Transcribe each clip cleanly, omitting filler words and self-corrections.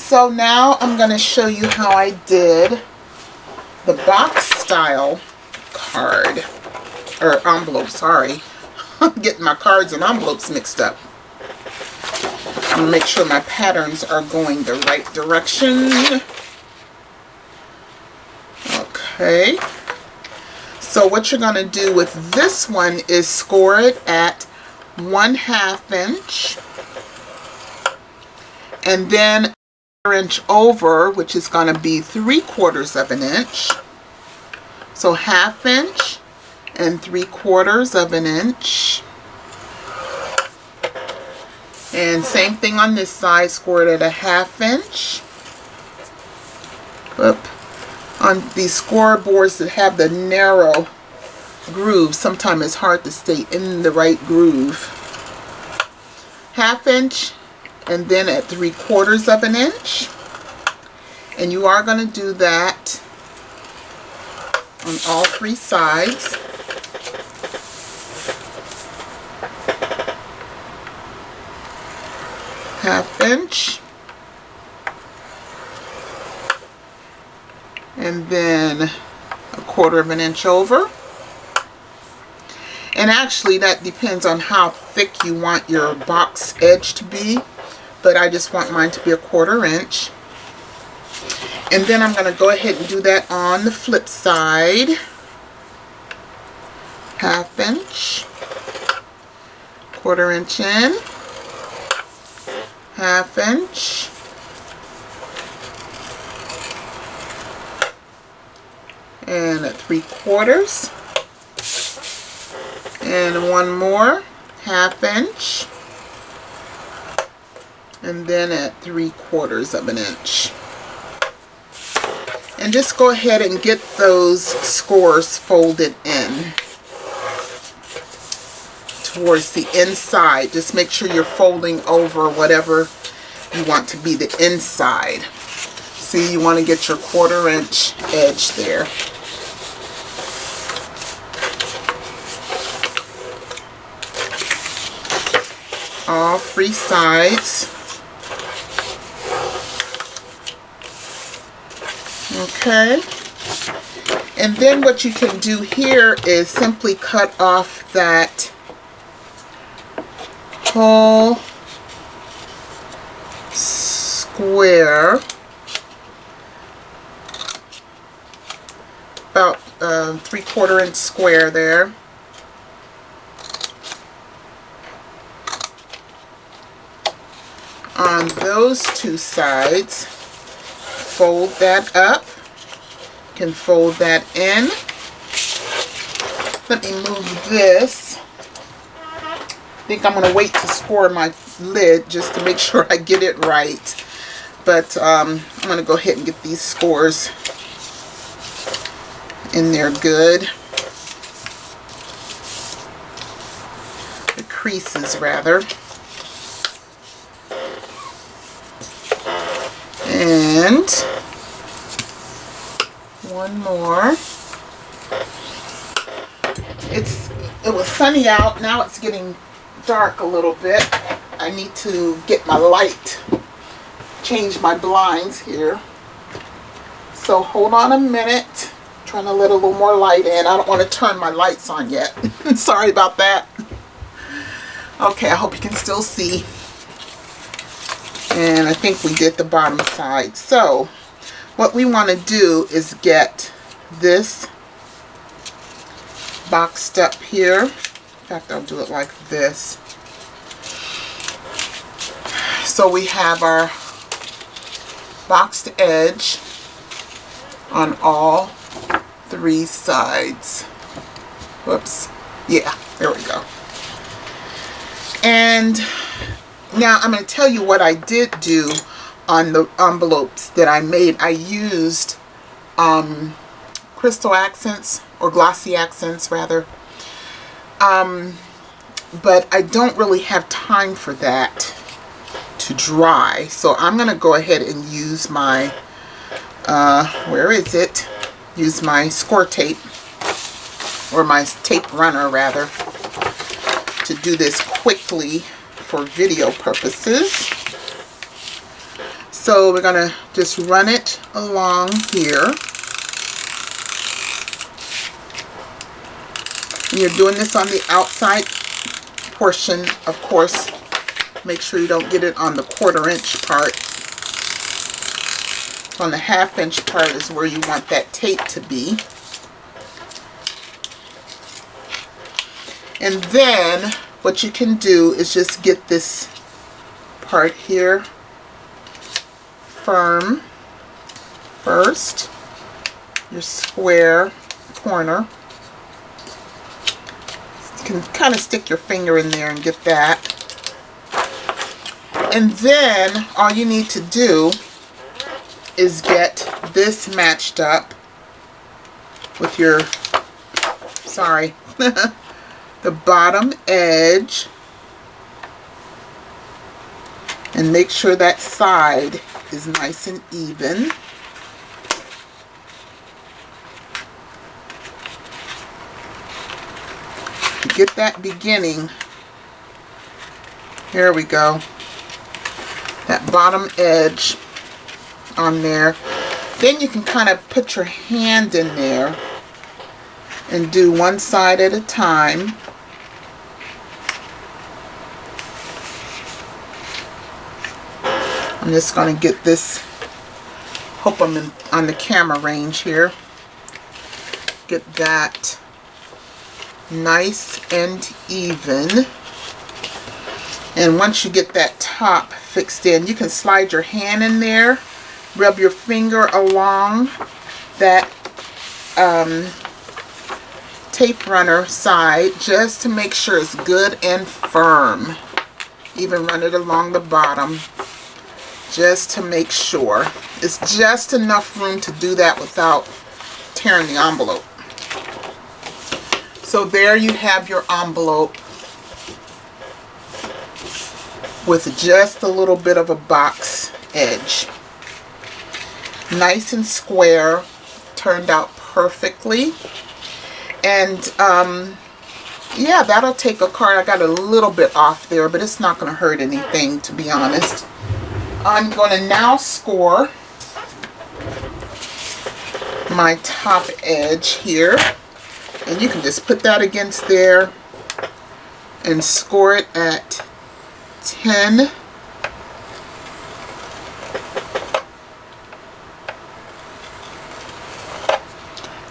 So now I'm going to show you how I did the box style card, or envelope, sorry. I'm getting my cards and envelopes mixed up. I'm going to make sure my patterns are going the right direction. Okay. So what you're going to do with this one is score it at 1/2 inch. And then inch over, which is going to be 3/4 of an inch. So 1/2 inch and 3/4 of an inch. And same thing on this side, score it at 1/2 inch. Whoop. On these scoreboards that have the narrow grooves, sometimes it's hard to stay in the right groove. 1/2 inch and then at 3/4 of an inch. And you are going to do that on all 3 sides. Half inch. And then 1/4 of an inch over. And actually that depends on how thick you want your box edge to be, but I just want mine to be 1/4 inch. And then I'm going to go ahead and do that on the flip side. 1/2 inch, 1/4 inch in, 1/2 inch, and at 3/4, and one more 1/2 inch, and then at 3/4 of an inch. And just go ahead and get those scores folded in towards the inside. Just make sure you're folding over whatever you want to be the inside. See, you want to get your 1/4 inch edge there. All 3 sides. Okay. And then what you can do here is simply cut off that whole square, about 3/4 inch square there. On those 2 sides, fold that up. You can fold that in. Let me move this. I think I'm going to wait to score my lid just to make sure I get it right. But I'm going to go ahead and get these scores in there good. The creases, rather. And one more. It was sunny out. Now it's getting dark a little bit. I need to get my light, change my blinds here. So hold on a minute. I'm trying to let a little more light in. I don't want to turn my lights on yet. Sorry about that. Okay, I hope you can still see. And I think we did the bottom side. So what we want to do is get this boxed up here. In fact, I'll do it like this. So we have our boxed edge on all 3 sides. Whoops. Yeah, there we go. And now I'm going to tell you what I did do on the envelopes that I made. I used crystal accents, or glossy accents rather. But I don't really have time for that to dry. So I'm going to go ahead and use my, where is it? Use my score tape, or my tape runner rather, to do this quickly for video purposes. So we're gonna just run it along here. And you're doing this on the outside portion, of course. Make sure you don't get it on the 1/4 inch part. On the 1/2 inch part is where you want that tape to be. And then what you can do is just get this part here firm first, your square corner. You can kind of stick your finger in there and get that. And then all you need to do is get this matched up with your, sorry, the bottom edge, and make sure that side is nice and even. You get that beginning, here we go, that bottom edge on there. Then you can kind of put your hand in there and do one side at a time. I'm just going to get this, hope I'm on the camera range here. Get that nice and even. And once you get that top fixed in, you can slide your hand in there, rub your finger along that tape runner side just to make sure it's good and firm. Even run it along the bottom just to make sure. It's just enough room to do that without tearing the envelope. So there you have your envelope with just a little bit of a box edge. Nice and square, turned out perfectly. And yeah, that'll take a card. I got a little bit off there, but it's not going to hurt anything, to be honest. I'm going to now score my top edge here. And you can just put that against there and score it at 10.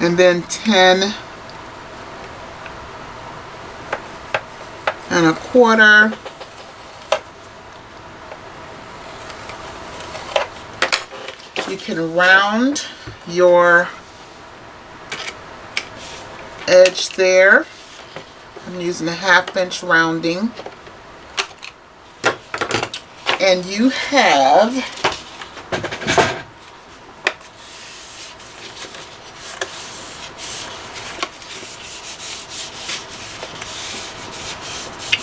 And then 10 and a quarter. You can round your edge there. I'm using a 1/2 inch rounding. And you have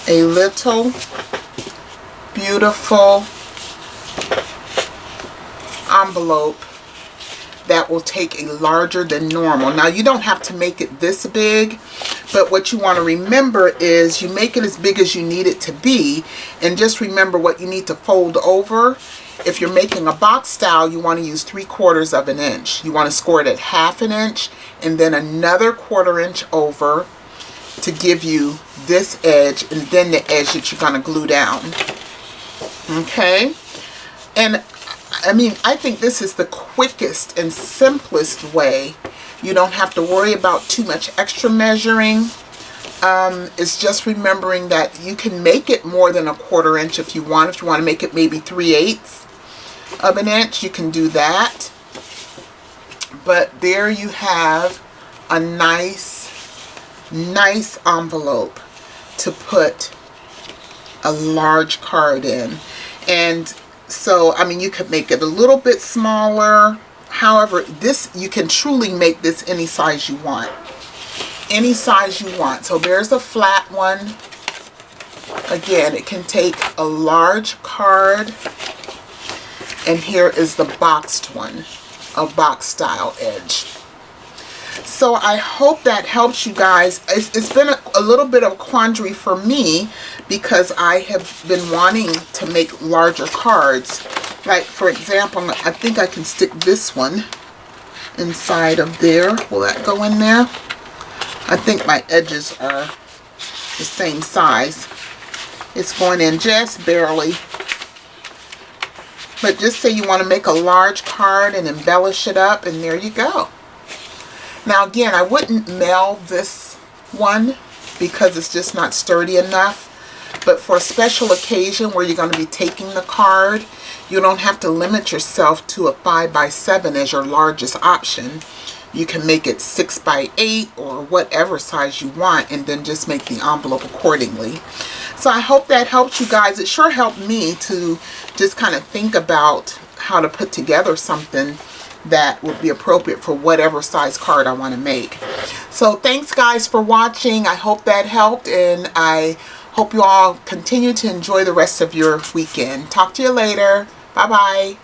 a little beautiful envelope that will take a larger than normal. Now you don't have to make it this big, but what you want to remember is you make it as big as you need it to be, and just remember what you need to fold over. If you're making a box style, you want to use 3/4 of an inch. You want to score it at 1/2 inch and then another 1/4 inch over to give you this edge, and then the edge that you're going to glue down. Okay? And I mean, I think this is the quickest and simplest way. You don't have to worry about too much extra measuring. It's just remembering that you can make it more than a 1/4 inch if you want. If you want to make it maybe 3/8 of an inch, you can do that. But there you have a nice envelope to put a large card in. And so, I mean, you could make it a little bit smaller. However, this, you can truly make this any size you want. Any size you want. So there's a flat one. Again, it can take a large card. And here is the boxed one, a box style edge. So I hope that helps you guys. It's been a little bit of a quandary for me because I have been wanting to make larger cards, Like, for example, I think I can stick this one inside of there. Will that go in there? I think my edges are the same size. It's going in just barely. But just say you want to make a large card and embellish it up, and there you go. Now again, I wouldn't mail this one because it's just not sturdy enough. But for a special occasion where you're going to be taking the card, you don't have to limit yourself to a 5x7 as your largest option. You can make it 6x8 or whatever size you want, and then just make the envelope accordingly. So I hope that helps you guys. It sure helped me to just kind of think about how to put together something that would be appropriate for whatever size card I want to make. So thanks guys for watching. I hope that helped, and I hope you all continue to enjoy the rest of your weekend. Talk to you later. Bye-bye.